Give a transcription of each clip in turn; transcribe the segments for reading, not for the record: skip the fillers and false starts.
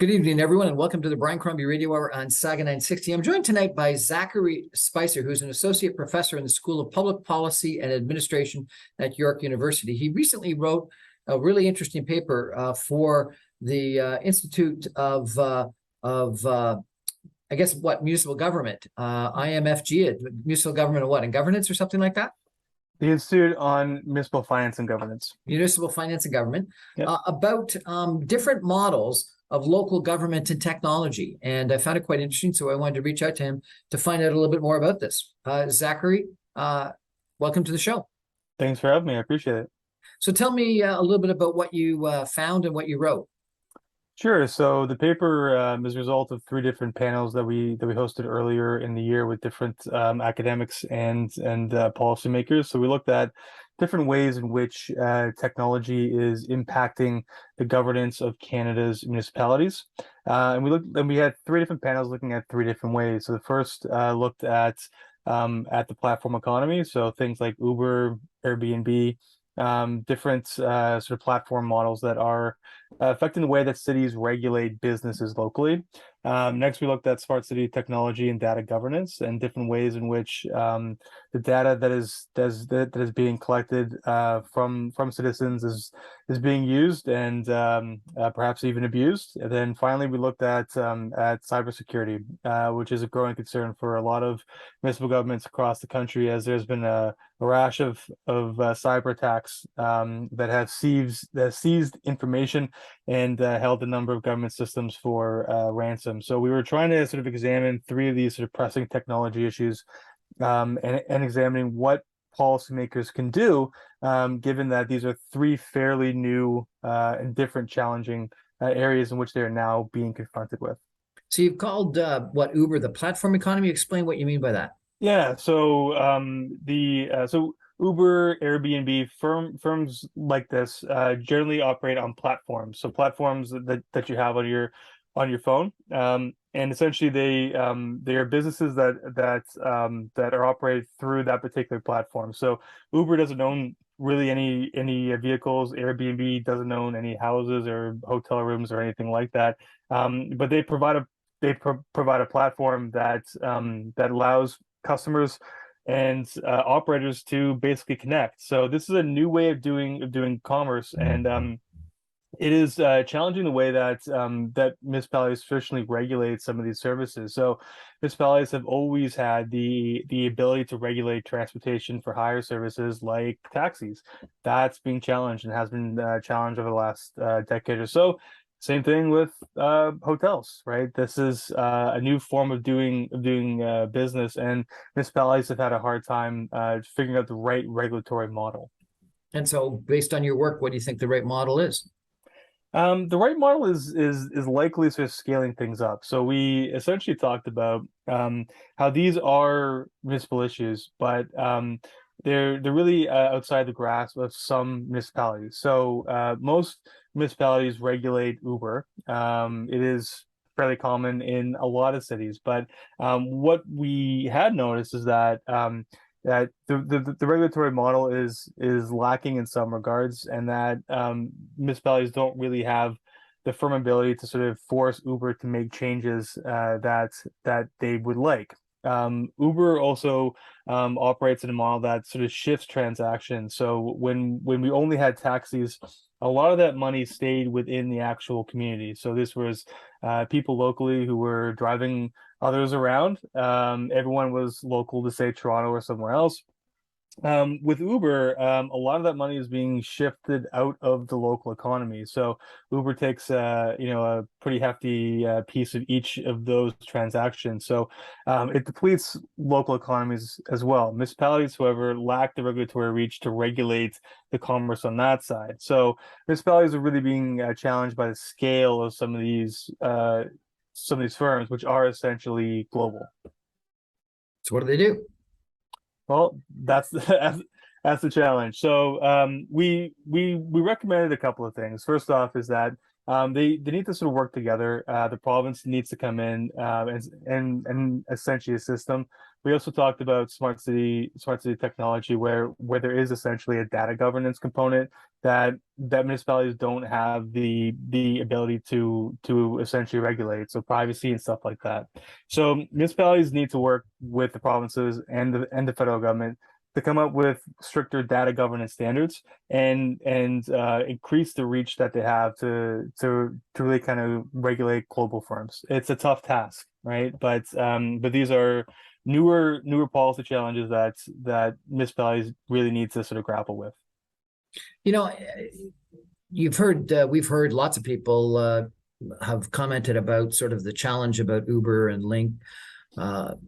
Good evening, everyone, and welcome to the Brian Crombie Radio Hour on Saga 960. I'm joined tonight by Zachary Spicer, who's an associate professor in the School of Public Policy and Administration at York University. He recently wrote a really interesting paper for the Institute of Municipal Government, IMFG, Municipal Government of what, and Governance or something like that? The Institute on Municipal Finance and Governance. Municipal Finance and Government, Yep. About different models of local government and technology. And I found it quite interesting, so I wanted to reach out to him to find out a little bit more about this. Zachary, welcome to the show. Thanks for having me. I appreciate it. So tell me a little bit about what you found and what you wrote. Sure. So the paper is a result of three different panels that we hosted earlier in the year with different academics and policymakers. So we looked at different ways in which technology is impacting the governance of Canada's municipalities. And we had three different panels looking at three different ways. So the first looked at the platform economy, so things like Uber, Airbnb, different sort of platform models that are affecting the way that cities regulate businesses locally. Next, we looked at smart city technology and data governance and different ways in which the data that is being collected from citizens is being used and perhaps even abused. And then finally, we looked at cybersecurity, which is a growing concern for a lot of municipal governments across the country, as there's been a rash of cyber attacks that have seized information and held a number of government systems for ransom. So we were trying to sort of examine three of these sort of pressing technology issues and examining what policymakers can do, given that these are three fairly new and different challenging areas in which they are now being confronted with. So you've called Uber the platform economy. Explain what you mean by that. Yeah, so so Uber, Airbnb, firms like this generally operate on platforms. So platforms that you have on your phone, and essentially they are businesses that are operated through that particular platform. So Uber doesn't own really any vehicles. Airbnb doesn't own any houses or hotel rooms or anything like that. But they provide a platform that allows customers and operators to basically connect. So this is a new way of doing commerce, and it is challenging the way that municipalities traditionally regulate some of these services. So municipalities have always had the ability to regulate transportation for hire services like taxis. That's being challenged and has been challenged over the last decade or so. Same thing with hotels, right? This is a new form of doing business, and municipalities have had a hard time figuring out the right regulatory model. And so, based on your work, what do you think the right model is? The right model is likely sort of scaling things up. So we essentially talked about how these are municipal issues, but they're really outside the grasp of some municipalities. So most municipalities regulate Uber. It is fairly common in a lot of cities, but what we had noticed is that the regulatory model is lacking in some regards, and that municipalities don't really have the firm ability to sort of force Uber to make changes that they would like. Uber also operates in a model that sort of shifts transactions. So when we only had taxis, a lot of that money stayed within the actual community. So this was people locally who were driving others around. Everyone was local to, say, Toronto or somewhere else. With Uber, a lot of that money is being shifted out of the local economy. So Uber takes a pretty hefty piece of each of those transactions. So it depletes local economies as well. Municipalities, however, lack the regulatory reach to regulate the commerce on that side. So municipalities are really being challenged by the scale of some of these firms, which are essentially global. So what do they do? Well, that's the challenge. So we recommended a couple of things. First off is that they need to sort of work together. The province needs to come in and essentially assist them. We also talked about smart city technology, where there is essentially a data governance component that municipalities don't have the ability to essentially regulate, so privacy and stuff like that. So municipalities need to work with the provinces and the federal government to come up with stricter data governance standards and increase the reach that they have to really kind of regulate global firms. It's a tough task, right? But these are newer policy challenges that municipalities really need to sort of grapple with. You know, we've heard lots of people have commented about sort of the challenge about Uber and Link.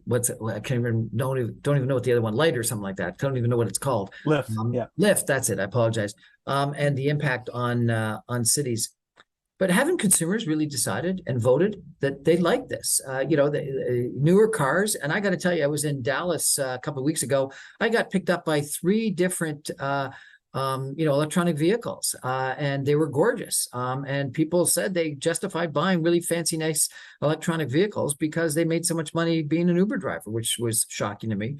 What's it? I can't even don't even know what the other one, Light or something like that. Don't even know what it's called. Lyft, yeah. Lyft, that's it. I apologize. And the impact on cities. But haven't consumers really decided and voted that they like this? The newer cars. And I got to tell you, I was in Dallas a couple of weeks ago. I got picked up by three different electronic vehicles, and they were gorgeous. And people said they justified buying really fancy, nice electronic vehicles because they made so much money being an Uber driver, which was shocking to me.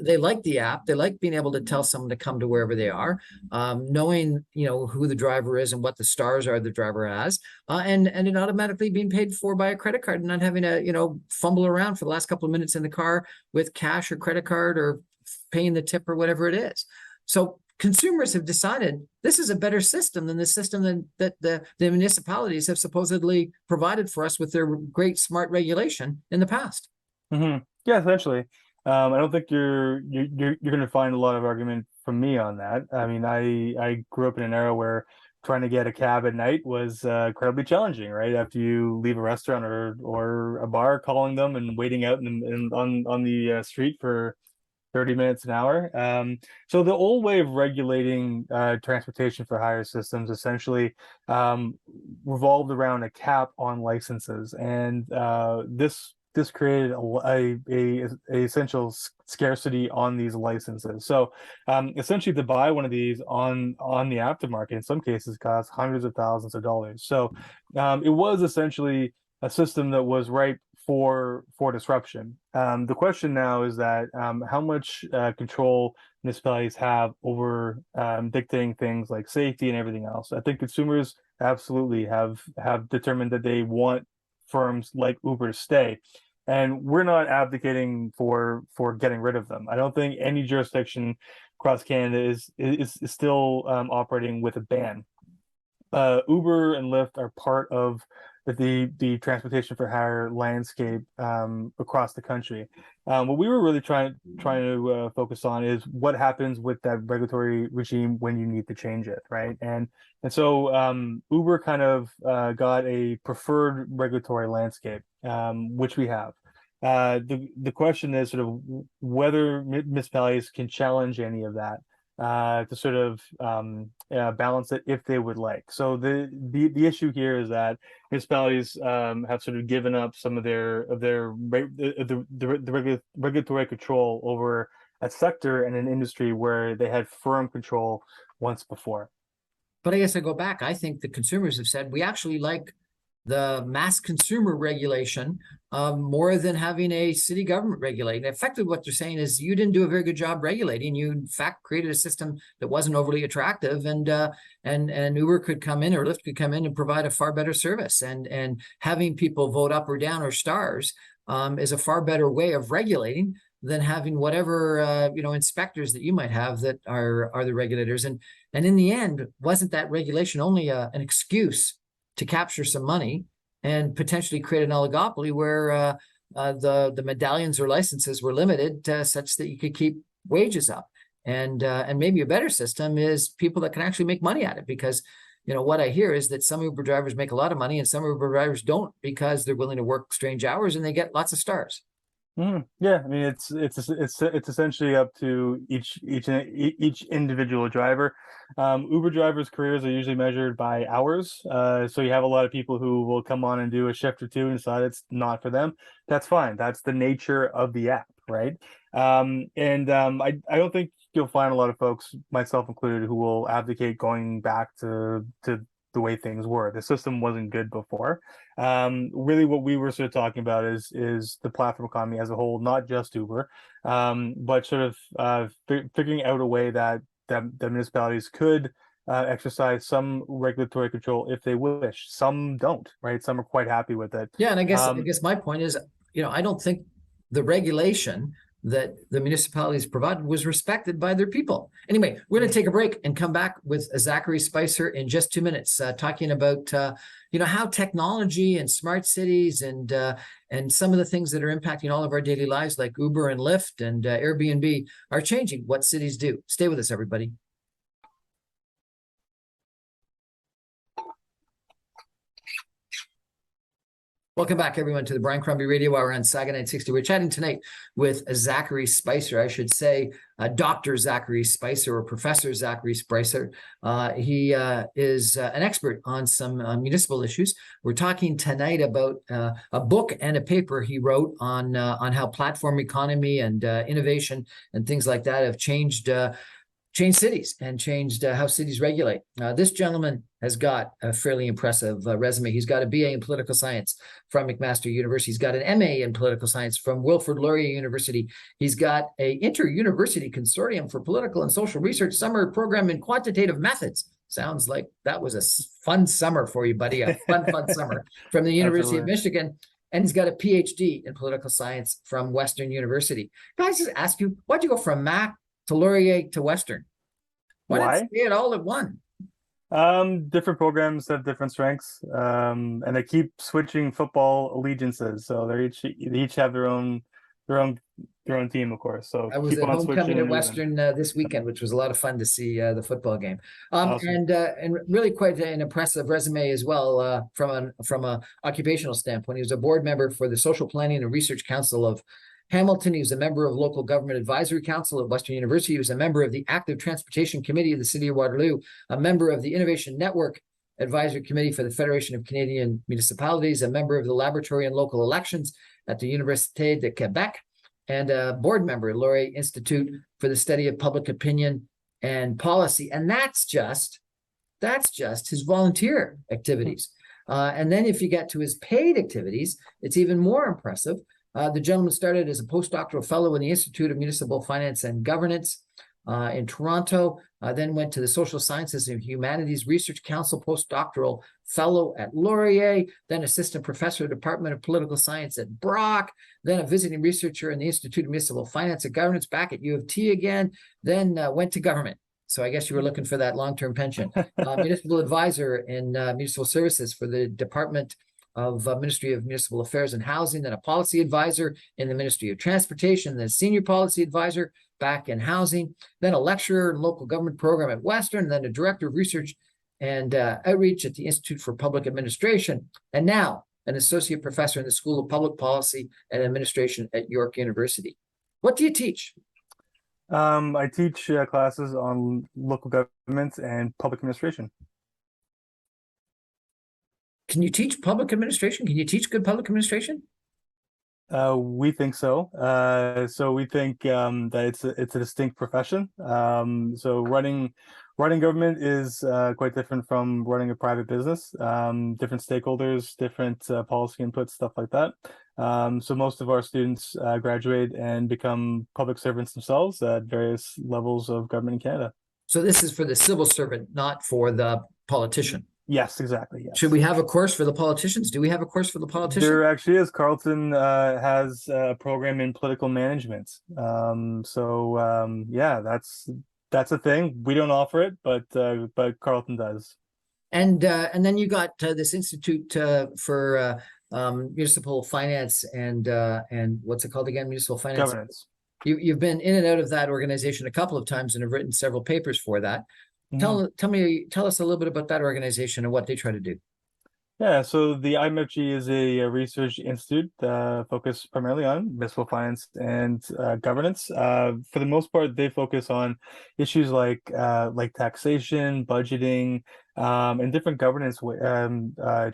They like the app. They like being able to tell someone to come to wherever they are, knowing, who the driver is and what the stars are the driver has, and it automatically being paid for by a credit card and not having to, fumble around for the last couple of minutes in the car with cash or credit card or paying the tip or whatever it is. So consumers have decided this is a better system than the system that the municipalities have supposedly provided for us with their great smart regulation in the past. Mm-hmm. Yeah, essentially. I don't think you're going to find a lot of argument from me on that. I mean, I grew up in an era where trying to get a cab at night was incredibly challenging, right? After you leave a restaurant or a bar, calling them and waiting out on the street for 30 minutes an hour. So the old way of regulating transportation for hire systems essentially revolved around a cap on licenses, and this created a essential scarcity on these licenses. So essentially, to buy one of these on the aftermarket, in some cases, costs hundreds of thousands of dollars. So it was essentially a system that was ripe for disruption. The question now is that how much control municipalities have over dictating things like safety and everything else. I think consumers absolutely have determined that they want firms like Uber to stay, and we're not advocating for getting rid of them. I don't think any jurisdiction across Canada is still operating with a ban. Uber and Lyft are part of the transportation for hire landscape across the country. What we were really trying to focus on is what happens with that regulatory regime when you need to change it, right? And so Uber kind of got a preferred regulatory landscape, which we have. The question is sort of whether municipalities can challenge any of that to sort of balance it if they would like. So the issue here is that municipalities have sort of given up some of the regulatory control over a sector and an industry where they had firm control once before. But I guess I go back. I think the consumers have said we actually like the mass consumer regulation more than having a city government regulating. Effectively, what they're saying is you didn't do a very good job regulating. You, in fact, created a system that wasn't overly attractive, and Uber could come in or Lyft could come in and provide a far better service. And having people vote up or down or stars is a far better way of regulating than having whatever inspectors that you might have that are the regulators. And in the end, wasn't that regulation only an excuse to capture some money and potentially create an oligopoly where the medallions or licenses were limited such that you could keep wages up? And maybe a better system is people that can actually make money at it, because what I hear is that some Uber drivers make a lot of money and some Uber drivers don't, because they're willing to work strange hours and they get lots of stars. Yeah, I mean it's essentially up to each individual driver. Uber drivers' careers are usually measured by hours. So you have a lot of people who will come on and do a shift or two and decide it's not for them. That's fine. That's the nature of the app, right? I don't think you'll find a lot of folks, myself included, who will advocate going back to the way things were. The system wasn't good before. Really, what we were sort of talking about is the platform economy as a whole, not just Uber, but sort of figuring out a way that the municipalities could exercise some regulatory control if they wish. Some don't, right? Some are quite happy with it. Yeah, and I guess my point is, I don't think the regulation that the municipalities provided was respected by their people. Anyway, we're going to take a break and come back with Zachary Spicer in just 2 minutes, talking about how technology and smart cities and some of the things that are impacting all of our daily lives, like Uber and Lyft and Airbnb, are changing what cities do. Stay with us, everybody. Welcome back, everyone, to the Brian Crombie Radio Hour on Saga 960. We're chatting tonight with Zachary Spicer. I should say Dr. Zachary Spicer, or Professor Zachary Spicer. He is an expert on some municipal issues. We're talking tonight about a book and a paper he wrote on how platform economy and innovation and things like that have changed cities and changed how cities regulate. This gentleman has got a fairly impressive resume. He's got a BA in political science from McMaster University. He's got an MA in political science from Wilfrid Laurier University. He's got a inter-university consortium for political and social research summer program in quantitative methods. Sounds like that was a fun summer for you, buddy. A fun summer from the University of Michigan. And he's got a PhD in political science from Western University. Can I just ask you, why'd you go from Mac to Laurier to Western? Why not stay it all at one? Different programs have different strengths, and they keep switching football allegiances. So they each have their own team, of course. So I was at homecoming at Western this weekend, which was a lot of fun to see the football game. Awesome. And really quite an impressive resume as well from a occupational standpoint. He was a board member for the Social Planning and Research Council of Hamilton. He was a member of Local Government Advisory Council at Western University. He was a member of the Active Transportation Committee of the City of Waterloo, a member of the Innovation Network Advisory Committee for the Federation of Canadian Municipalities, a member of the Laboratory on Local Elections at the Université de Quebec, and a board member at Laurier Institute for the Study of Public Opinion and Policy. And that's just his volunteer activities. And then if you get to his paid activities, it's even more impressive. The gentleman started as a postdoctoral fellow in the Institute of Municipal Finance and Governance in Toronto, then went to the Social Sciences and Humanities Research Council postdoctoral fellow at Laurier, then assistant professor of the Department of Political Science at Brock, then a visiting researcher in the Institute of Municipal Finance and Governance back at U of T again, then went to government. So I guess you were looking for that long-term pension. Municipal advisor in municipal services for the Department of Ministry of Municipal Affairs and Housing, then a policy advisor in the Ministry of Transportation, then senior policy advisor back in housing, then a lecturer in local government program at Western, then a director of research and outreach at the Institute for Public Administration, and now an associate professor in the School of Public Policy and Administration at York University. What do you teach? I teach classes on local government and public administration. Can you teach public administration? Can you teach good public administration? We think so. So we think that it's a distinct profession. So running government is quite different from running a private business. Different stakeholders, different policy inputs, stuff like that. So most of our students graduate and become public servants themselves at various levels of government in Canada. So this is for the civil servant, not for the politician. Yes, exactly. Yes. Should we have a course for the politicians? Do we have a course for the politicians? There actually is. Carleton has a program in political management. Yeah, that's a thing. We don't offer it, but Carleton does. And then you got this Institute for Municipal Finance and what's it called again? Municipal Finance Governance. You've been in and out of that organization a couple of times and have written several papers for that. Tell us a little bit about that organization and what they try to do. Yeah, so the IMFG is a research institute focused primarily on municipal finance and governance. For the most part, they focus on issues like taxation, budgeting, and different governance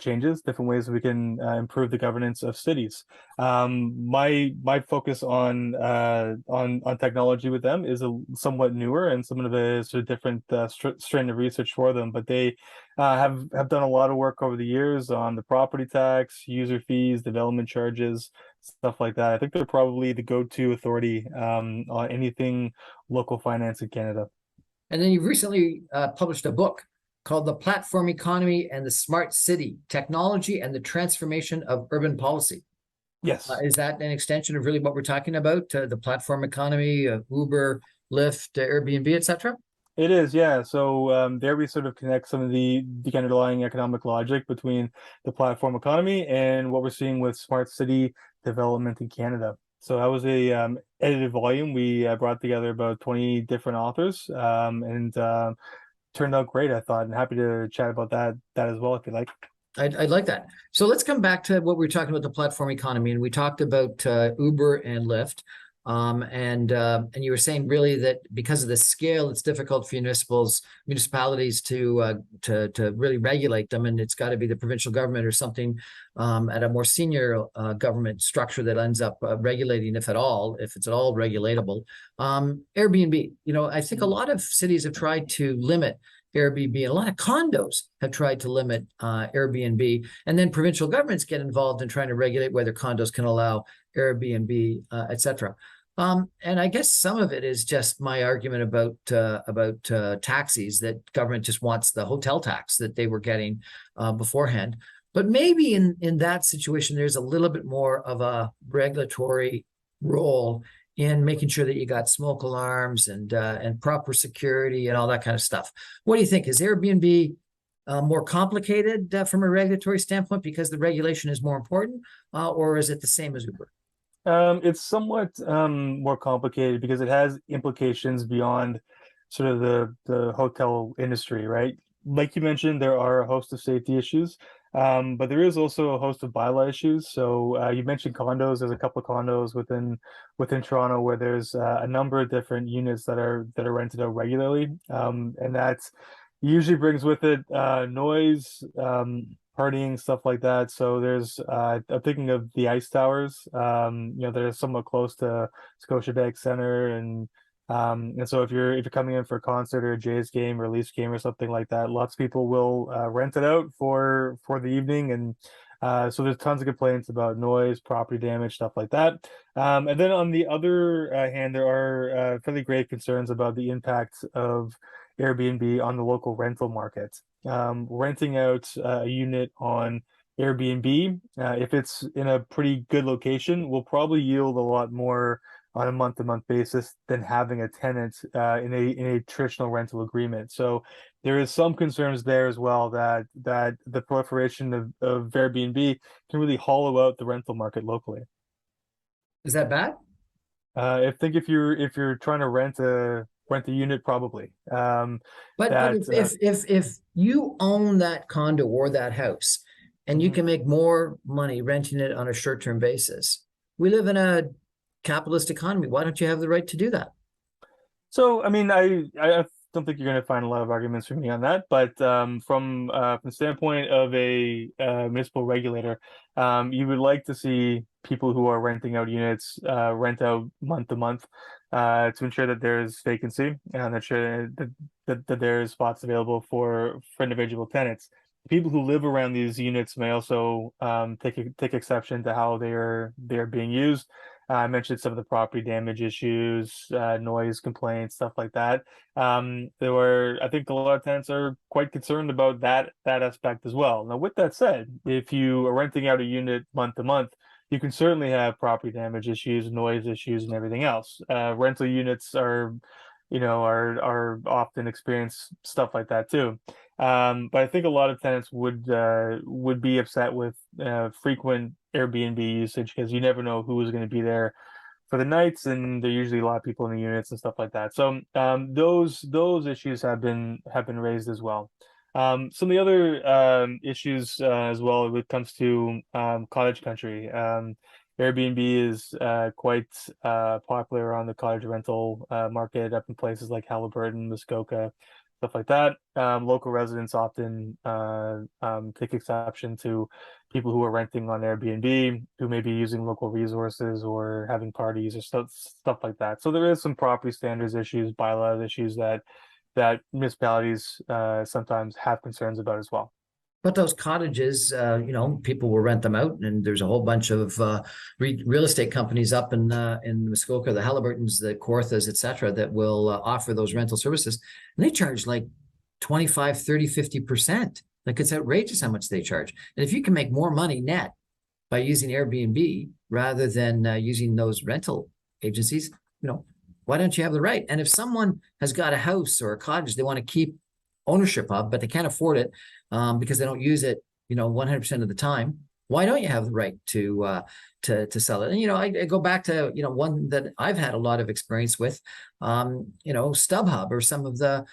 changes, different ways we can improve the governance of cities. My focus on technology with them is somewhat newer and somewhat of a sort of different strain of research for them, but they have done a lot of work over the years on the property tax, user fees, development charges, stuff like that. I think they're probably the go-to authority on anything local finance in Canada. And then you've recently published a book called The Platform Economy and the Smart City: Technology and the Transformation of Urban Policy. Yes. Is that an extension of really what we're talking about? The platform economy, Uber, Lyft, Airbnb, etc.? It is, yeah. So there we sort of connect some of the underlying economic logic between the platform economy and what we're seeing with smart city development in Canada. So that was a edited volume. We brought together about 20 different authors, and turned out great, I thought, and happy to chat about that as well if you like. I'd like that. So let's come back to what we were talking about, the platform economy, and we talked about Uber and Lyft. And you were saying really that because of the scale, it's difficult for municipalities to really regulate them, and it's got to be the provincial government or something at a more senior government structure that ends up regulating, if it's at all regulatable. Airbnb, I think a lot of cities have tried to limit Airbnb, and a lot of condos have tried to limit Airbnb, and then provincial governments get involved in trying to regulate whether condos can allow Airbnb, etc. And I guess some of it is just my argument about taxis, that government just wants the hotel tax that they were getting beforehand. But maybe in that situation, there's a little bit more of a regulatory role in making sure that you got smoke alarms and proper security and all that kind of stuff. What do you think? Is Airbnb more complicated from a regulatory standpoint because the regulation is more important, or is it the same as Uber? It's somewhat more complicated because it has implications beyond sort of the hotel industry, right? Like you mentioned, there are a host of safety issues, but there is also a host of bylaw issues. So you mentioned condos. There's a couple of condos within Toronto where there's a number of different units that are rented out regularly, and that usually brings with it noise, partying, stuff like that. So there's I'm thinking of the ice towers, that are somewhat close to Scotiabank Center, and so if you're coming in for a concert or a Jays game or a Leafs game or something like that, lots of people will rent it out for the evening, and so there's tons of complaints about noise, property damage, stuff like that. And then on the other hand, there are fairly grave concerns about the impact of Airbnb on the local rental market. Renting out a unit on Airbnb, if it's in a pretty good location, will probably yield a lot more on a month-to-month basis than having a tenant in a traditional rental agreement. So there is some concerns there as well that the proliferation of Airbnb can really hollow out the rental market locally. Is that bad? I think if you're trying to rent a unit, probably But that. if you own that condo or that house, and you Mhm. can make more money renting it on a short-term basis, we live in a capitalist economy. Why don't you have the right to do that? So, I mean, I don't think you're going to find a lot of arguments from me on that, but from the standpoint of a municipal regulator, you would like to see people who are renting out units rent out month to month to ensure that there's vacancy and that there's spots available for individual tenants. People who live around these units may also take exception to how they're being used. I mentioned some of the property damage issues, noise complaints, stuff like that. I think a lot of tenants are quite concerned about that aspect as well. Now, with that said, if you are renting out a unit month to month, you can certainly have property damage issues, noise issues, and everything else. Rental units are often experience stuff like that too. But I think a lot of tenants would be upset with frequent Airbnb usage because you never know who is going to be there for the nights, and there are usually a lot of people in the units and stuff like that. So those issues have been raised as well. Some of the other issues as well when it comes to cottage country. Airbnb is quite popular on the cottage rental market up in places like Halliburton, Muskoka, stuff like that. Local residents often take exception to people who are renting on Airbnb, who may be using local resources or having parties or stuff like that. So there is some property standards issues, bylaws issues that municipalities sometimes have concerns about as well. But those cottages, people will rent them out, and there's a whole bunch of real estate companies up in Muskoka, the Halliburtons, the Kawarthas, et cetera, that will offer those rental services. And they charge like 25, 30, 50%. Like, it's outrageous how much they charge. And if you can make more money net by using Airbnb rather than using those rental agencies, why don't you have the right? And if someone has got a house or a cottage they want to keep ownership of, but they can't afford it because they don't use it, 100% of the time, why don't you have the right to sell it? And I go back to one that I've had a lot of experience with, StubHub or some of the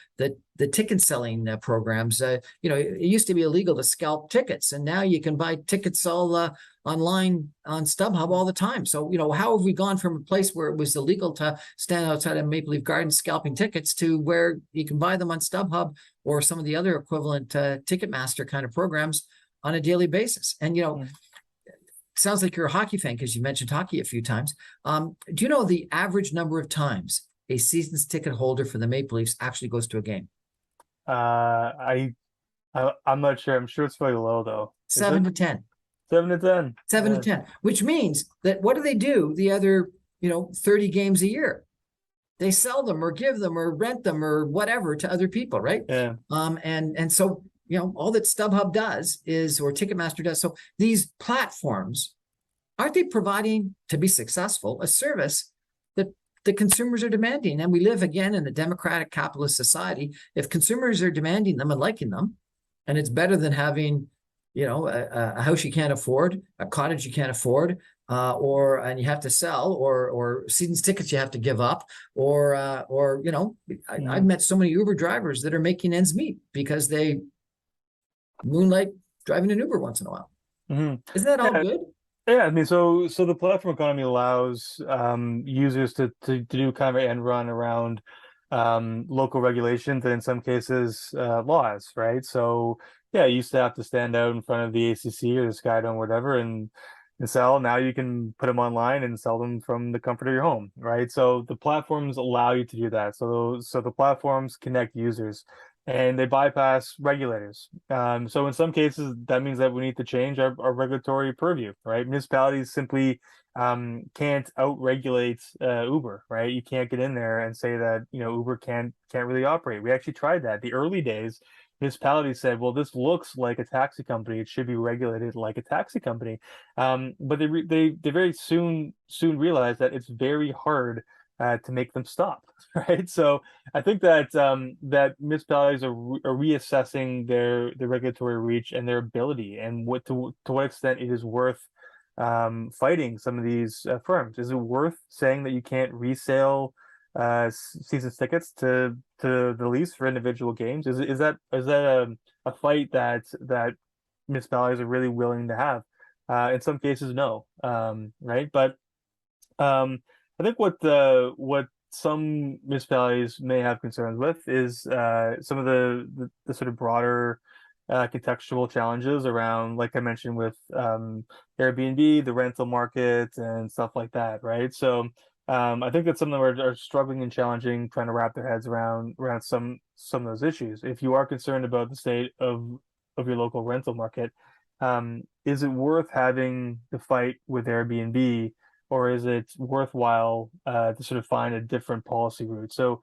ticket selling programs. It used to be illegal to scalp tickets, and now you can buy tickets all online on StubHub all the time. So how have we gone from a place where it was illegal to stand outside of Maple Leaf Gardens scalping tickets to where you can buy them on StubHub or some of the other equivalent Ticketmaster kind of programs on a daily basis? And sounds like you're a hockey fan because you mentioned hockey a few times. Do you know the average number of times a season's ticket holder for the Maple Leafs actually goes to a game? I'm not sure. I'm sure it's very low though. 7 to 10. 7 to 10. 7 to 10, which means that what do they do the other 30 games a year? They sell them or give them or rent them or whatever to other people, right? Yeah. And so all that StubHub does is, or Ticketmaster does. So these platforms, aren't they providing, to be successful, a service that the consumers are demanding? And we live again in a democratic capitalist society. If consumers are demanding them and liking them, and it's better than having, a house you can't afford, a cottage you can't afford, and you have to sell, or season's tickets you have to give up, I've met so many Uber drivers that are making ends meet because they moonlight driving an Uber once in a while. Isn't that all good? Yeah, I mean, so the platform economy allows users to do kind of an end run around local regulations and in some cases laws, right? So yeah, you used to have to stand out in front of the ACC or the Skydome or whatever and sell. Now you can put them online and sell them from the comfort of your home, right? So the platforms allow you to do that. So the platforms connect users and they bypass regulators. So in some cases, that means that we need to change our regulatory purview, right? Municipalities simply can't out-regulate Uber, right? You can't get in there and say that Uber can't really operate. We actually tried that. The early days, municipalities said, well, this looks like a taxi company. It should be regulated like a taxi company. But they very soon realized that it's very hard to make them stop, right? So I think that that municipalities are reassessing their regulatory reach and their ability, and to what extent it is worth fighting some of these firms. Is it worth saying that you can't resale season tickets to the Leafs for individual games? Is that a fight that municipalities are really willing to have? In some cases, no, right? But I think what some municipalities may have concerns with is some of the sort of broader contextual challenges around, like I mentioned, with Airbnb, the rental market, and stuff like that, right? So I think that some of them are struggling and challenging, trying to wrap their heads around some of those issues. If you are concerned about the state of your local rental market, is it worth having the fight with Airbnb? Or is it worthwhile to sort of find a different policy route? So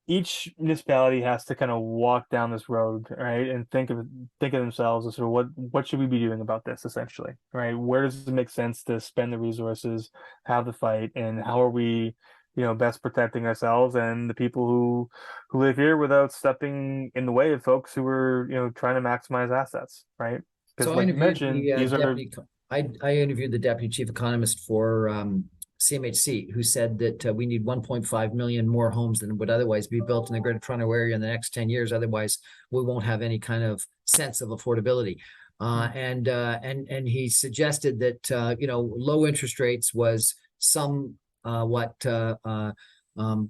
each municipality has to kind of walk down this road, right, and think of themselves as sort of what should we be doing about this, essentially, right? Where does it make sense to spend the resources, have the fight, and how are we, best protecting ourselves and the people who live here without stepping in the way of folks who are, trying to maximize assets, right? Because So like you mentioned, these are. I interviewed the deputy chief economist for CMHC, who said that we need 1.5 million more homes than would otherwise be built in the Greater Toronto Area in the next 10 years. Otherwise, we won't have any kind of sense of affordability. And he suggested that low interest rates was somewhat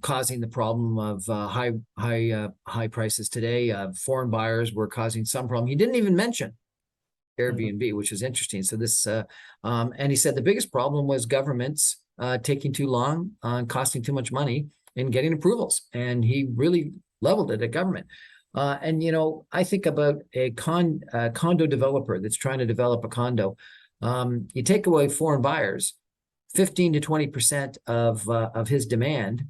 causing the problem of high prices today. Foreign buyers were causing some problem. He didn't even mention Airbnb, which is interesting. So and he said the biggest problem was governments taking too long, costing too much money in getting approvals. And he really leveled it at government. And, I think about a condo developer that's trying to develop a condo. You take away foreign buyers, 15 to 20% of his demand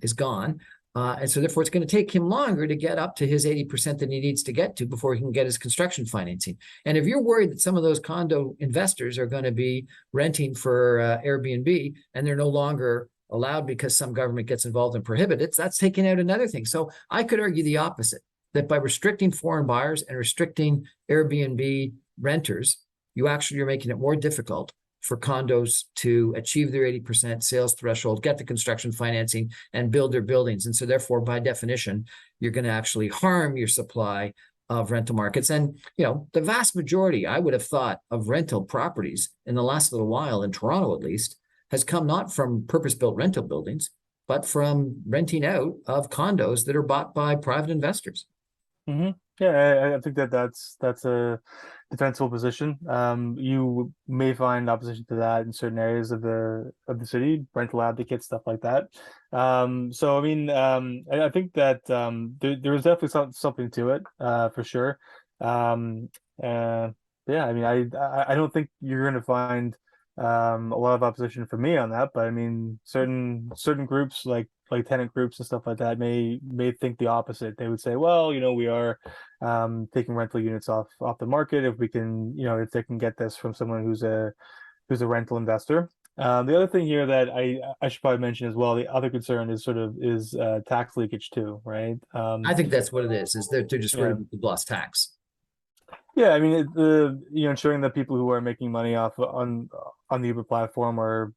is gone. And so therefore, it's going to take him longer to get up to his 80% that he needs to get to before he can get his construction financing. And if you're worried that some of those condo investors are going to be renting for Airbnb and they're no longer allowed because some government gets involved and prohibit it, that's taking out another thing. So I could argue the opposite, that by restricting foreign buyers and restricting Airbnb renters, you're making it more difficult for condos to achieve their 80% sales threshold, get the construction financing, and build their buildings. And so therefore, by definition, you're going to actually harm your supply of rental markets. And, the vast majority, I would have thought, of rental properties in the last little while, in Toronto at least, has come not from purpose-built rental buildings, but from renting out of condos that are bought by private investors. Mm-hmm. Yeah, I think that's a defensible position. You may find opposition to that in certain areas of the city, rental advocates, stuff like that. So I mean, I think that there is definitely something to it, for sure. Yeah, I mean, I don't think you're going to find a lot of opposition from me on that, but I mean, certain groups like tenant groups and stuff like that may think the opposite. They would say, well, we are taking rental units off the market if we can, if they can get this from someone who's a rental investor. The other thing here that I should probably mention as well, the other concern is tax leakage too, right? I think that's what it is they're just Yeah. worried about the lost tax. Yeah, I mean, ensuring that people who are making money off on the Uber platform are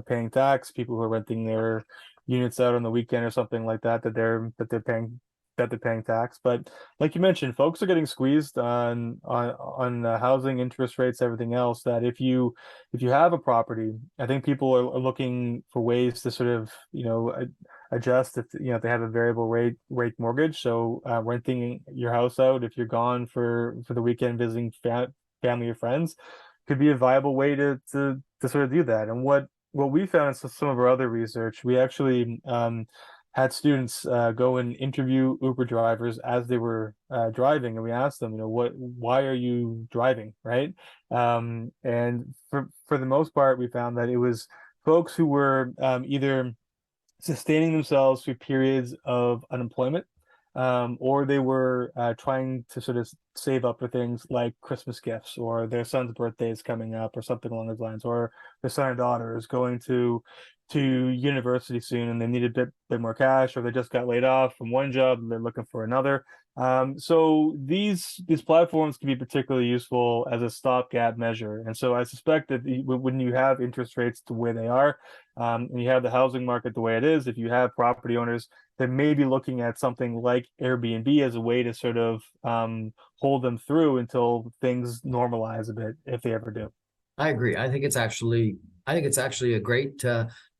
paying tax. People who are renting their units out on the weekend or something like that, that they're paying tax. But like you mentioned, folks are getting squeezed on housing, interest rates, everything else. That if you have a property, I think people are looking for ways to sort of adjust if they have a variable rate mortgage. So renting your house out if you're gone for the weekend visiting family or friends could be a viable way to sort of do that. And what we found in some of our other research, we actually had students go and interview Uber drivers as they were driving, and we asked them, why are you driving, right? And for the most part, we found that it was folks who were either sustaining themselves through periods of unemployment, or they were trying to sort of save up for things like Christmas gifts, or their son's birthday is coming up, or something along those lines, or their son or daughter is going to university soon and they need a bit more cash, or they just got laid off from one job and they're looking for another. So these platforms can be particularly useful as a stopgap measure. And so I suspect that when you have interest rates the way they are, and you have the housing market the way it is, if you have property owners that may be looking at something like Airbnb as a way to sort of hold them through until things normalize a bit, if they ever do. I agree. I think it's actually a great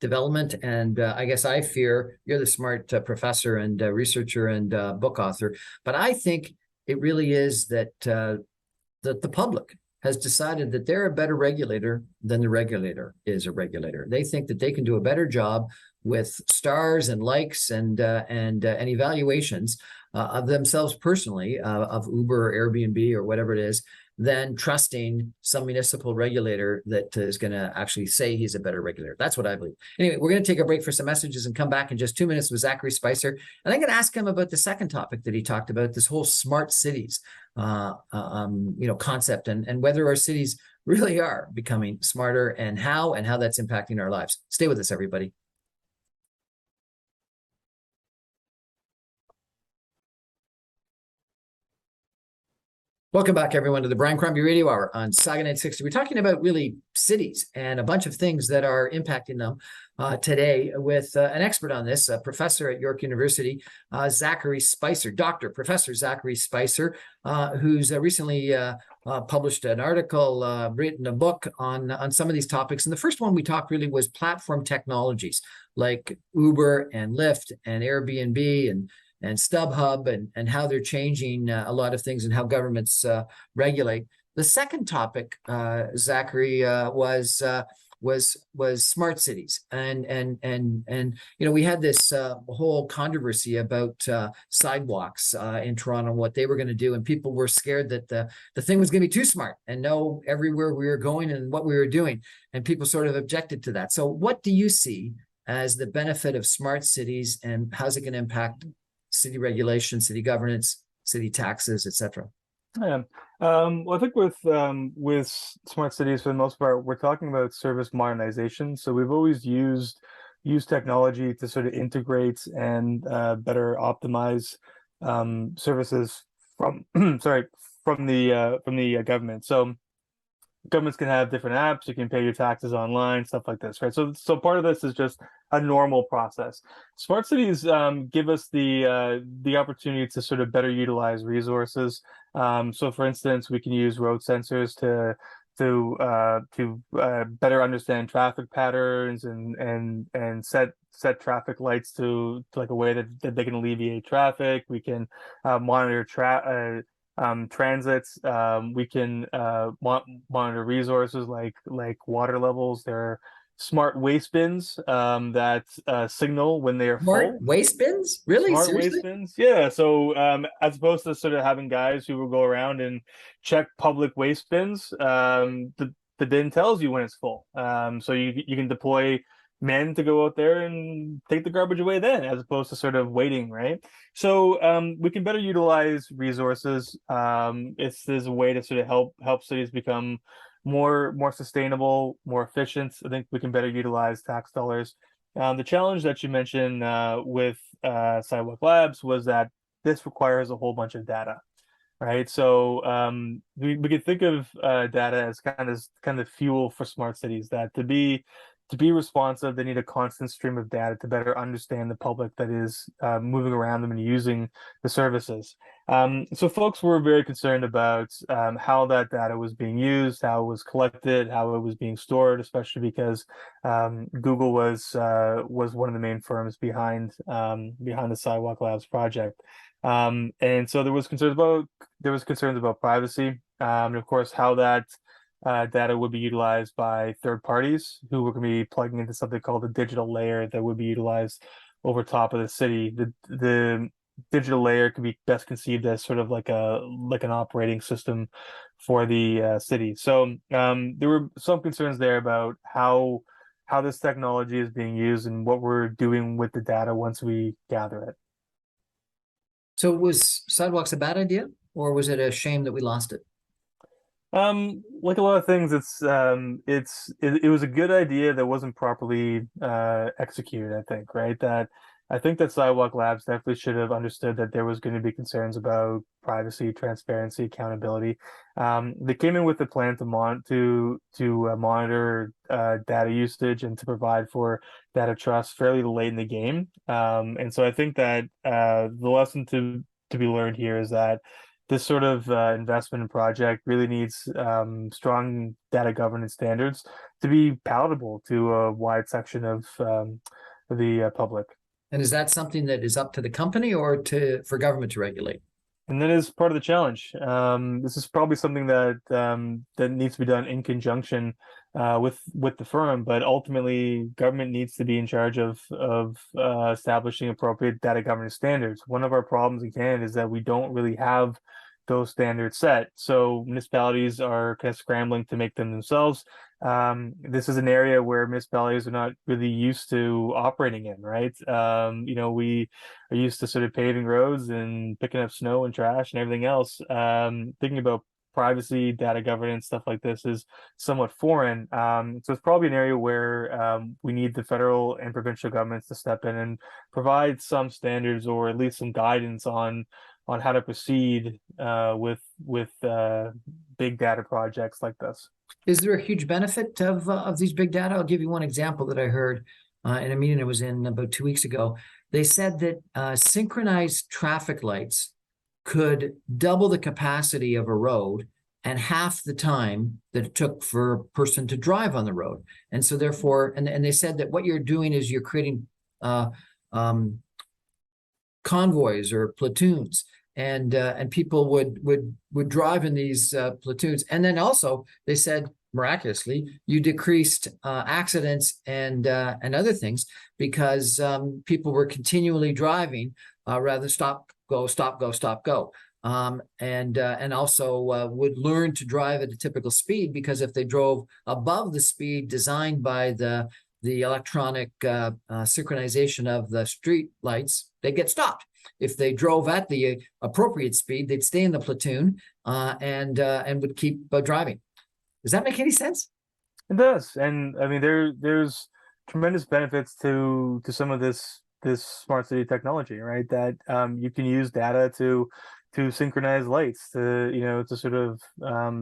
development. And I guess I fear, you're the smart professor and researcher and book author, but I think it really is that the public has decided that they're a better regulator than the regulator is a regulator. They think that they can do a better job with stars and likes and evaluations of themselves personally, of Uber or Airbnb or whatever it is, than trusting some municipal regulator that is going to actually say he's a better regulator. That's what I believe. Anyway, we're going to take a break for some messages and come back in just 2 minutes with Zachary Spicer. And I'm going to ask him about the second topic that he talked about, this whole smart cities concept, and whether our cities really are becoming smarter, and how that's impacting our lives. Stay with us, everybody. Welcome back, everyone, to the Brian Crombie Radio Hour on Saga 960. We're talking about really cities and a bunch of things that are impacting them today with an expert on this, a professor at York University, Zachary Spicer, Dr. Professor Zachary Spicer, who's recently published an article, written a book on some of these topics. And the first one we talked really was platform technologies like Uber and Lyft and Airbnb and StubHub and how they're changing a lot of things and how governments regulate. The second topic, Zachary, was smart cities, and we had this whole controversy about sidewalks in Toronto, what they were going to do, and people were scared that the thing was going to be too smart and know everywhere we were going and what we were doing, and people sort of objected to that. So, what do you see as the benefit of smart cities, and how's it going to impact city regulation, city governance, city taxes, etc.? Yeah. Well, I think with smart cities, for the most part, we're talking about service modernization. So we've always used technology to sort of integrate and better optimize services from sorry from the government. So governments can have different apps. You can pay your taxes online, stuff like this, right? So part of this is just a normal process. Smart cities give us the opportunity to sort of better utilize resources. So, for instance, we can use road sensors to better understand traffic patterns and set traffic lights to like a way that they can alleviate traffic. We can monitor transits. We can monitor resources like water levels. There are smart waste bins that signal when they are Smart full. waste bins? Really? Smart Seriously? waste bins, yeah. So as opposed to sort of having guys who will go around and check public waste bins, the bin tells you when it's full. So you can deploy men to go out there and take the garbage away then, as opposed to sort of waiting, right? So we can better utilize resources. There's a way to sort of help cities become more sustainable, more efficient. I think we can better utilize tax dollars. The challenge that you mentioned with Sidewalk Labs was that this requires a whole bunch of data, right? So we could think of data as kind of fuel for smart cities. That to be responsive, they need a constant stream of data to better understand the public that is moving around them and using the services. So folks were very concerned about how that data was being used, how it was collected, how it was being stored, especially because Google was one of the main firms behind the Sidewalk Labs project. And so there was concerns about privacy, and of course how that data would be utilized by third parties who were going to be plugging into something called the digital layer that would be utilized over top of the city. The digital layer can be best conceived as sort of like an operating system for the city. So there were some concerns there about how this technology is being used and what we're doing with the data once we gather it. So was sidewalks a bad idea, or was it a shame that we lost it? Like a lot of things, it was a good idea that wasn't properly executed, I think, right? I think that Sidewalk Labs definitely should have understood that there was going to be concerns about privacy, transparency, accountability. They came in with a plan to monitor data usage and to provide for data trust fairly late in the game. And so I think that the lesson to be learned here is that this sort of investment and project really needs strong data governance standards to be palatable to a wide section of the public. And is that something that is up to the company or for government to regulate? And that is part of the challenge. This is probably something that needs to be done in conjunction with the firm, but ultimately, government needs to be in charge of establishing appropriate data governance standards. One of our problems in Canada is that we don't really have those standards set, so municipalities are kind of scrambling to make them themselves. This is an area where municipalities are not really used to operating in, right? We are used to sort of paving roads and picking up snow and trash and everything else. Thinking about privacy, data governance, stuff like this is somewhat foreign. So it's probably an area where we need the federal and provincial governments to step in and provide some standards or at least some guidance on how to proceed with big data projects like this. Is there a huge benefit of these big data? I'll give you one example that I heard in a meeting I was in about 2 weeks ago. They said that synchronized traffic lights could double the capacity of a road and half the time that it took for a person to drive on the road. And so therefore, and they said that what you're doing is you're creating convoys or platoons, and people would drive in these platoons. And then also they said miraculously you decreased accidents and other things because people were continually driving rather than stop, go, stop, go, stop, go. And also would learn to drive at a typical speed, because if they drove above the speed designed by the electronic synchronization of the street lights, they get stopped. If they drove at the appropriate speed, they'd stay in the platoon and would keep driving. Does that make any sense? It does, and I mean there's tremendous benefits to some of this smart city technology, right? That you can use data to synchronize lights, to sort of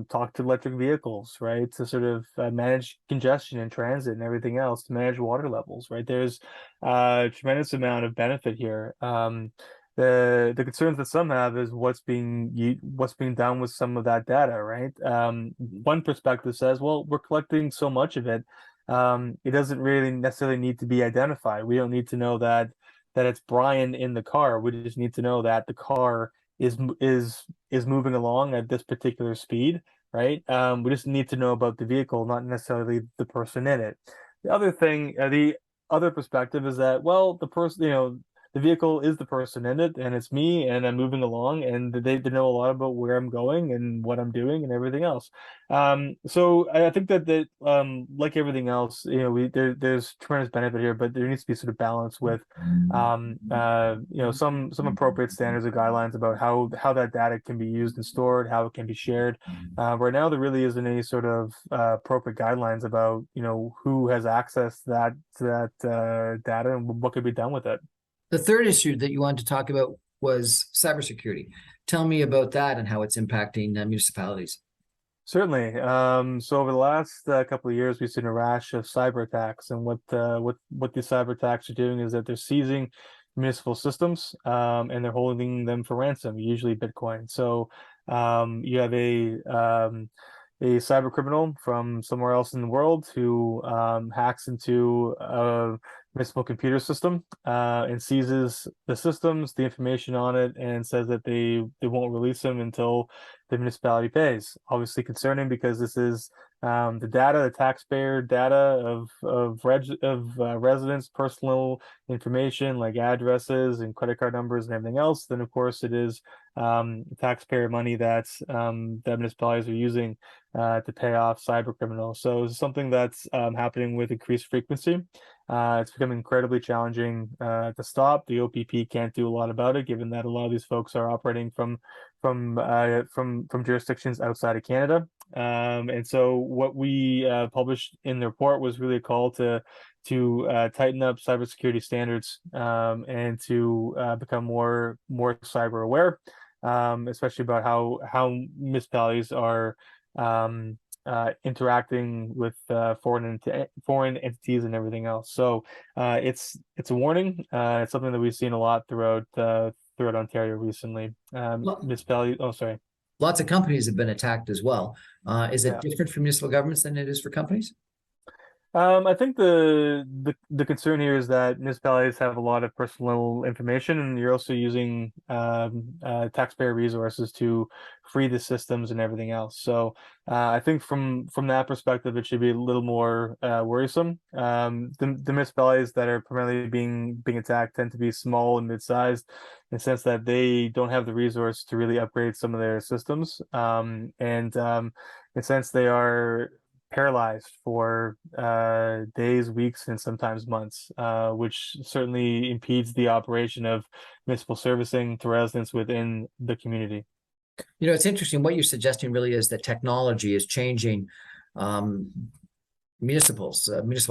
talk to electric vehicles, right? To sort of manage congestion in transit and everything else, to manage water levels, right? There's a tremendous amount of benefit here. The concerns that some have is what's being done with some of that data, right? One perspective says, well, we're collecting so much of it, it doesn't really necessarily need to be identified. We don't need to know that it's Brian in the car. We just need to know that the car is moving along at this particular speed, right? We just need to know about the vehicle, not necessarily the person in it. The other perspective is that, well, the person, the vehicle is the person in it, and it's me, and I'm moving along, and they know a lot about where I'm going and what I'm doing and everything else. So I think that like everything else, there's tremendous benefit here, but there needs to be sort of balance with some appropriate standards or guidelines about how that data can be used and stored, how it can be shared. Right now, there really isn't any sort of appropriate guidelines about who has access to that data and what could be done with it. The third issue that you wanted to talk about was cybersecurity. Tell me about that and how it's impacting municipalities. Certainly. So over the last couple of years, we've seen a rash of cyber attacks, and what these cyber attacks are doing is that they're seizing municipal systems, and they're holding them for ransom, usually Bitcoin. So you have a cyber criminal from somewhere else in the world who hacks into a municipal computer system and seizes the systems, the information on it, and says that they won't release them until the municipality pays. Obviously concerning, because this is the taxpayer data of residents' personal information like addresses and credit card numbers and everything else. Then of course it is taxpayer money that municipalities are using to pay off cyber criminals. So it's something that's happening with increased frequency. It's become incredibly challenging to stop. The OPP can't do a lot about it, given that a lot of these folks are operating from jurisdictions outside of Canada. And so what we published in the report was really a call to tighten up cybersecurity standards and to become more cyber aware, especially about how municipalities are interacting with foreign entities and everything else. So it's a warning. It's something that we've seen a lot throughout Ontario recently. Municipality. Oh, sorry. Lots of companies have been attacked as well. Is it Yeah. different for municipal governments than it is for companies? I think the concern here is that municipalities have a lot of personal information, and you're also using taxpayer resources to free the systems and everything else. So I think from that perspective, it should be a little more worrisome. The municipalities that are primarily being attacked tend to be small and mid-sized, in the sense that they don't have the resource to really upgrade some of their systems, and in a sense they are paralyzed for days, weeks, and sometimes months, which certainly impedes the operation of municipal servicing to residents within the community. It's interesting. What you're suggesting really is that technology is changing municipal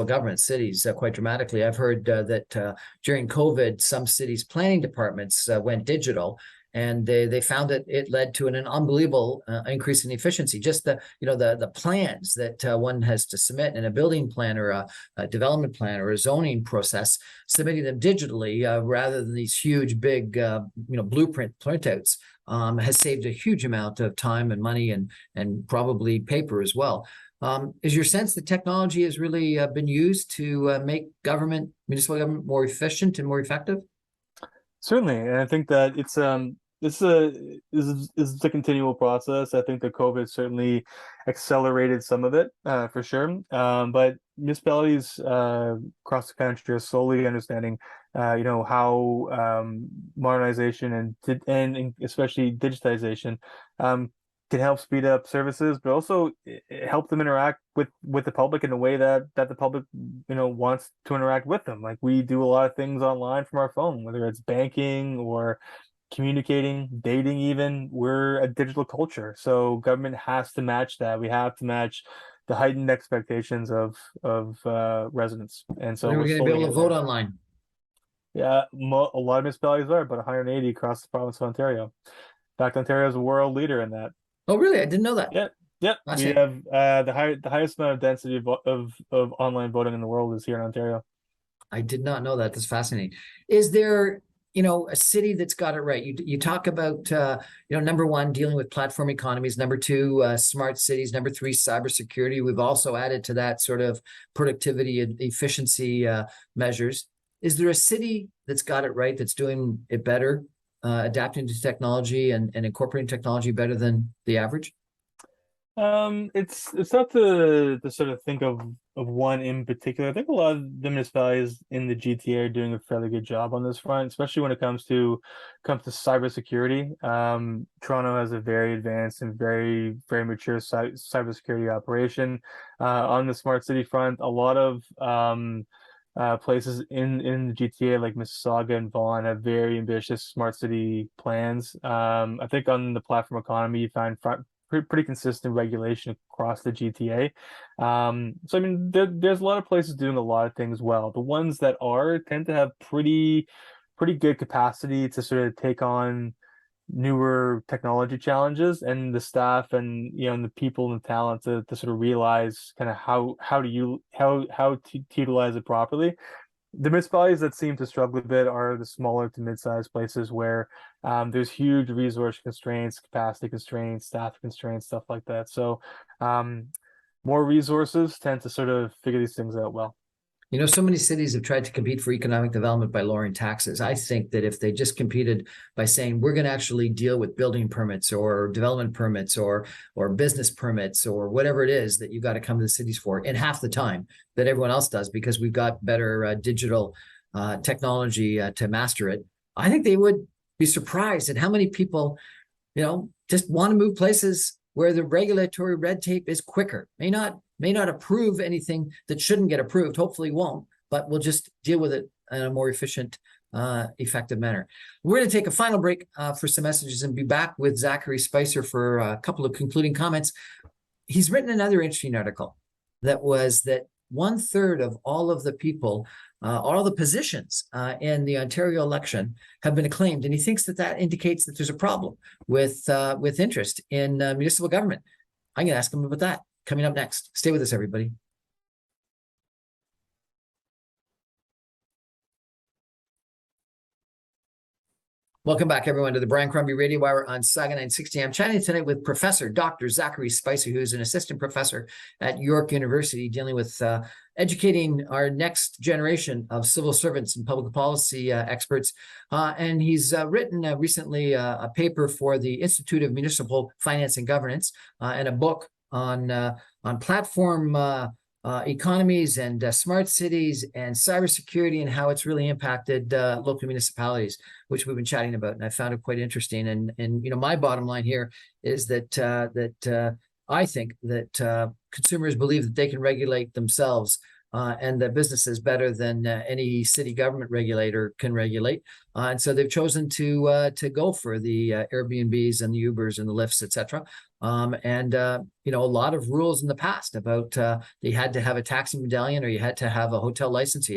governments, cities quite dramatically. I've heard that during COVID, some cities' planning departments went digital, and they found that it led to an unbelievable increase in efficiency. Just the plans that one has to submit in a building plan or a development plan or a zoning process, submitting them digitally rather than these huge big blueprint printouts has saved a huge amount of time and money and probably paper as well. Is your sense that technology has really been used to make municipal government more efficient and more effective? Certainly, and I think that this is a continual process. I think that COVID certainly accelerated some of it, for sure. But municipalities across the country are slowly understanding, how modernization and especially digitization can help speed up services, but also help them interact with the public in a way that the public wants to interact with them. Like, we do a lot of things online from our phone, whether it's banking or communicating, dating even. We're a digital culture, so government has to match that. We have to match the heightened expectations of residents, and so When are we're we going to be slowly able to getting vote there. online? Yeah, a lot of municipalities are, about 180 across the province of Ontario. In fact, Ontario is a world leader in that. Oh, really? I didn't know that. Yeah, yeah. We Fascinating. have the highest amount of density of online voting in the world is here in Ontario. I did not know that. That's fascinating. Is there, a city that's got it right? You talk about, number one, dealing with platform economies. Number two, smart cities. Number three, cybersecurity. We've also added to that sort of productivity and efficiency measures. Is there a city that's got it right, that's doing it better, adapting to technology and incorporating technology better than the average? It's tough to sort of think of one in particular. I think a lot of the municipalities in the GTA are doing a fairly good job on this front, especially when it comes to cybersecurity. Toronto has a very advanced and very very mature cybersecurity operation. On the smart city front, a lot of places in the GTA like Mississauga and Vaughan have very ambitious smart city plans. I think on the platform economy, you find pretty consistent regulation across the GTA. So I mean, there's a lot of places doing a lot of things well. The ones that tend to have pretty good capacity to sort of take on newer technology challenges, and the staff and and the people and the talent to sort of realize kind of how to utilize it properly. The municipalities that seem to struggle a bit are the smaller to mid-sized places where there's huge resource constraints, capacity constraints, staff constraints, stuff like that. So more resources tend to sort of figure these things out well. So many cities have tried to compete for economic development by lowering taxes. I think that if they just competed by saying we're going to actually deal with building permits or development permits or business permits or whatever it is that you've got to come to the cities for in half the time that everyone else does, because we've got better digital technology to master it, I think they would be surprised at how many people, just want to move places where the regulatory red tape is quicker. May not approve anything that shouldn't get approved, hopefully won't, but we'll just deal with it in a more efficient, effective manner. We're going to take a final break for some messages and be back with Zachary Spicer for a couple of concluding comments. He's written another interesting article that 1/3 of all of the people, all the positions in the Ontario election have been acclaimed, and he thinks that indicates that there's a problem with interest in municipal government. I'm going to ask him about that coming up next. Stay with us, everybody. Welcome back, everyone, to the Brian Crombie Radio Hour on Saga 960. I'm chatting tonight with Professor Dr. Zachary Spicer, who's an assistant professor at York University, dealing with educating our next generation of civil servants and public policy experts. And he's written recently a paper for the Institute of Municipal Finance and Governance and a book on platform economies and smart cities and cybersecurity and how it's really impacted local municipalities, which we've been chatting about. And I found it quite interesting. And my bottom line here is that I think that consumers believe that they can regulate themselves and the businesses better than any city government regulator can regulate. And so they've chosen to go for the Airbnbs and the Ubers and the Lyfts, etc. A lot of rules in the past about you had to have a taxi medallion, or you had to have a hotel license, or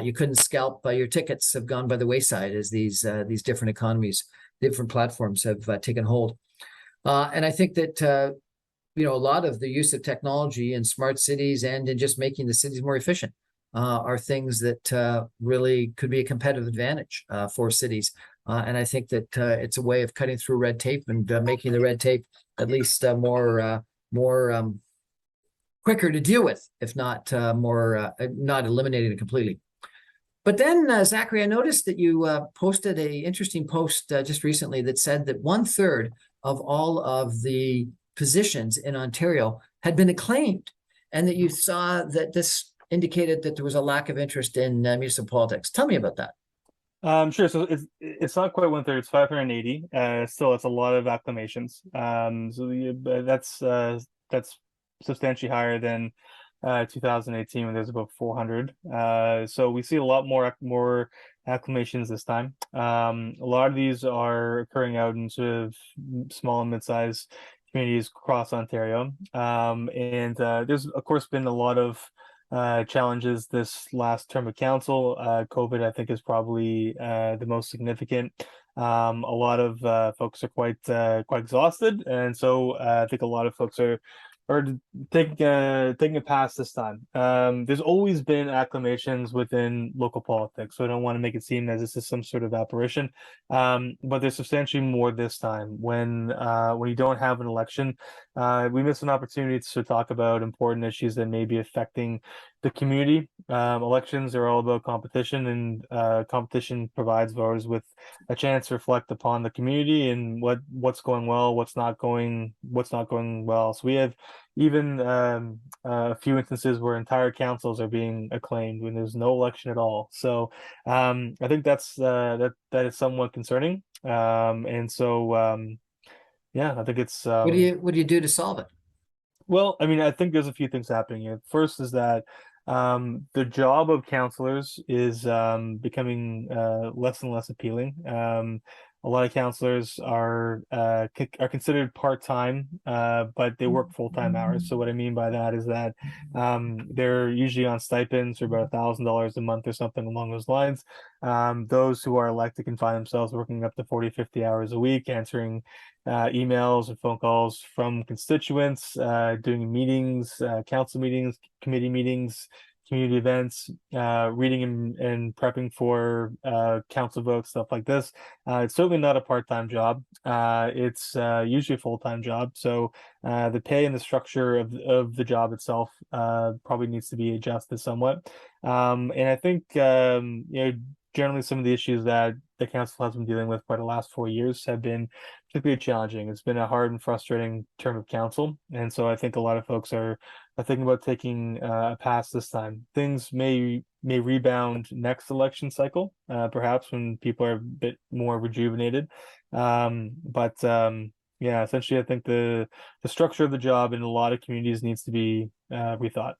you couldn't scalp your tickets have gone by the wayside as these different economies different platforms have taken hold. And I think that a lot of the use of technology in smart cities and in just making the cities more efficient are things that really could be a competitive advantage for cities. And I think that it's a way of cutting through red tape and making the red tape at least more quicker to deal with, if not not eliminating it completely. But then, Zachary, I noticed that you posted a interesting post just recently that said that 1/3 of all of the positions in Ontario had been acclaimed, and that you saw that this indicated that there was a lack of interest in municipal politics. Tell me about that. Sure. So it's not quite 1/3. It's 580. Still, it's a lot of acclamations. That's substantially higher than 2018 when there's about 400. So we see a lot more acclamations this time. A lot of these are occurring out in sort of small and mid-sized communities across Ontario. And there's of course been a lot of challenges this last term of council. COVID, I think, is probably the most significant. A lot of folks are quite exhausted, and so I think a lot of folks are taking a pass this time. There's always been acclamations within local politics, so I don't want to make it seem as this is some sort of apparition. But there's substantially more this time. When you don't have an election, we miss an opportunity to talk about important issues that may be affecting the community. Elections are all about competition, and competition provides voters with a chance to reflect upon the community and what's going well, what's not going well. So we have even a few instances where entire councils are being acclaimed when there's no election at all. So I think that is somewhat concerning. And so yeah, I think it's What do you do to solve it? well, I mean, I think there's a few things happening here. First is that the job of counselors is becoming less and less appealing. A lot of counselors are considered part-time, but they work full-time hours. So what I mean by that is that they're usually on stipends for about $1,000 a month or something along those lines. Those who are elected can find themselves working up to 40, 50 hours a week, answering emails and phone calls from constituents, doing meetings, council meetings, committee meetings, community events, reading and prepping for council votes, stuff like this. It's certainly not a part-time job. It's usually a full-time job. So the pay and the structure of the job itself probably needs to be adjusted somewhat. And I think generally some of the issues that the council has been dealing with for the last 4 years have been particularly challenging. It's been a hard and frustrating term of council, and so I think a lot of folks are thinking about taking a pass this time. Things may rebound next election cycle, perhaps when people are a bit more rejuvenated. But yeah, essentially, I think the structure of the job in a lot of communities needs to be rethought.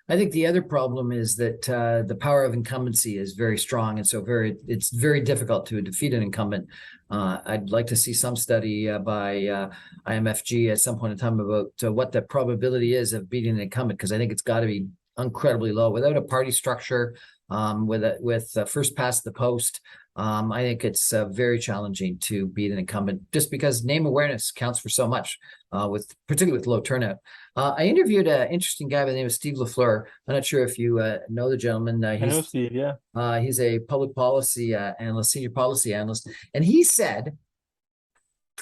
I think the other problem is that the power of incumbency is very strong, and so it's very difficult to defeat an incumbent. I'd like to see some study by IMFG at some point in time about what the probability is of beating an incumbent, because I think it's got to be incredibly low without a party structure, with first past the post. I think it's very challenging to beat an incumbent just because name awareness counts for so much, particularly with low turnout. I interviewed an interesting guy by the name of Steve Lafleur. I'm not sure if you know the gentleman. I know Steve, yeah. He's a public policy analyst, senior policy analyst, and he said,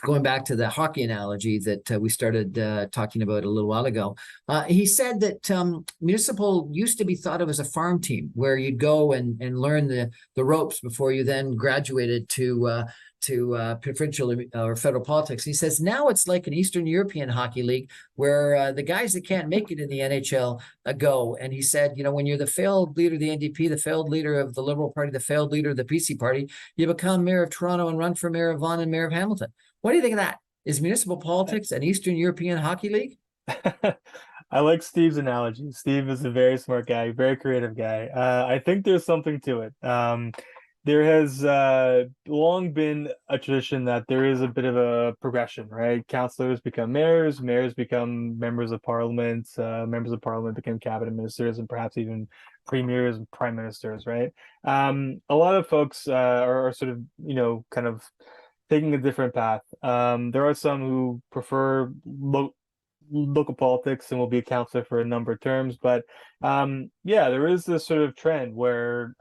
going back to the hockey analogy that we started talking about a little while ago, he said that municipal used to be thought of as a farm team where you'd go and learn the ropes before you then graduated to provincial or federal politics. He says now it's like an Eastern European hockey league where the guys that can't make it in the NHL go. And he said, when you're the failed leader of the NDP, the failed leader of the Liberal Party, the failed leader of the PC Party, you become mayor of Toronto and run for mayor of Vaughan and mayor of Hamilton. What do you think of that? Is municipal politics an Eastern European hockey league? I like Steve's analogy. Steve is a very smart guy, very creative guy. I think there's something to it. There has long been a tradition that there is a bit of a progression, right? Councillors become mayors, mayors become members of parliament, members of parliament become cabinet ministers, and perhaps even premiers and prime ministers, right? A lot of folks are sort of, kind of taking a different path. There are some who prefer local politics and will be a counselor for a number of terms, but yeah, there is this sort of trend where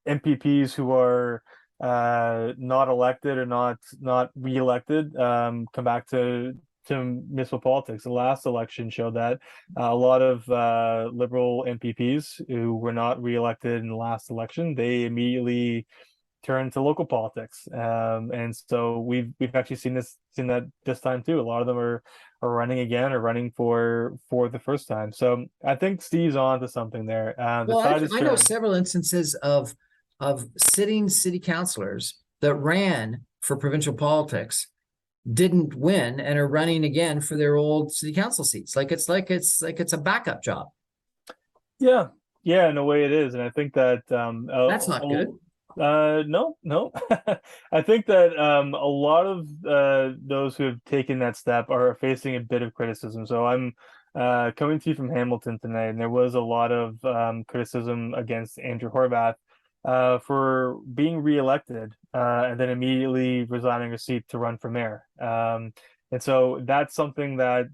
MPPs who are not elected or not re-elected come back to municipal politics. The last election showed that a lot of Liberal MPPs who were not re-elected in the last election, they immediately turned to local politics, and so we've actually seen that this time too. A lot of them are running again or running for the first time. So I think Steve's on to something there. The Well, tide is I know turned. several instances of sitting city councilors that ran for provincial politics, didn't win, and are running again for their old city council seats. It's a backup job. Yeah, in a way it is, and I think that That's not good. no. I think that a lot of those who have taken that step are facing a bit of criticism. So I'm coming to you from Hamilton tonight, and there was a lot of criticism against Andrew Horvath for being reelected and then immediately resigning his seat to run for mayor. And so that's something that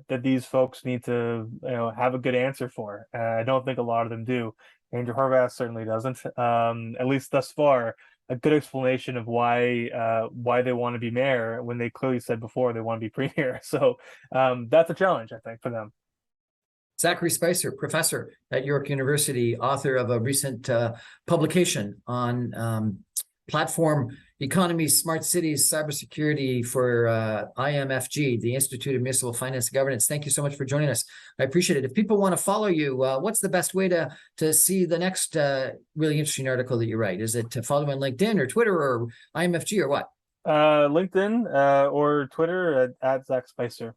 these folks need to have a good answer for. I don't think a lot of them do. Andrew Horvath certainly doesn't. At least thus far, a good explanation of why they want to be mayor when they clearly said before they want to be premier. So that's a challenge, I think, for them. Zachary Spicer, professor at York University, author of a recent publication on platform economy, smart cities, cybersecurity for IMFG, the Institute of Municipal Finance and Governance. Thank you so much for joining us. I appreciate it. If people want to follow you, what's the best way to see the next really interesting article that you write? Is it to follow you on LinkedIn or Twitter or IMFG or what? LinkedIn or Twitter at Zach Spicer.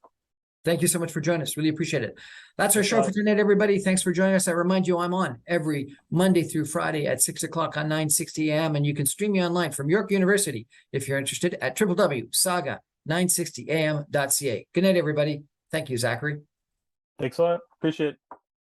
Thank you so much for joining us. Really appreciate it. That's our show for tonight, everybody. Thanks for joining us. I remind you, I'm on every Monday through Friday at 6 o'clock on 960 AM, and you can stream me online from York University if you're interested at www.saga960am.ca. Good night, everybody. Thank you, Zachary. Thanks a lot. Appreciate it.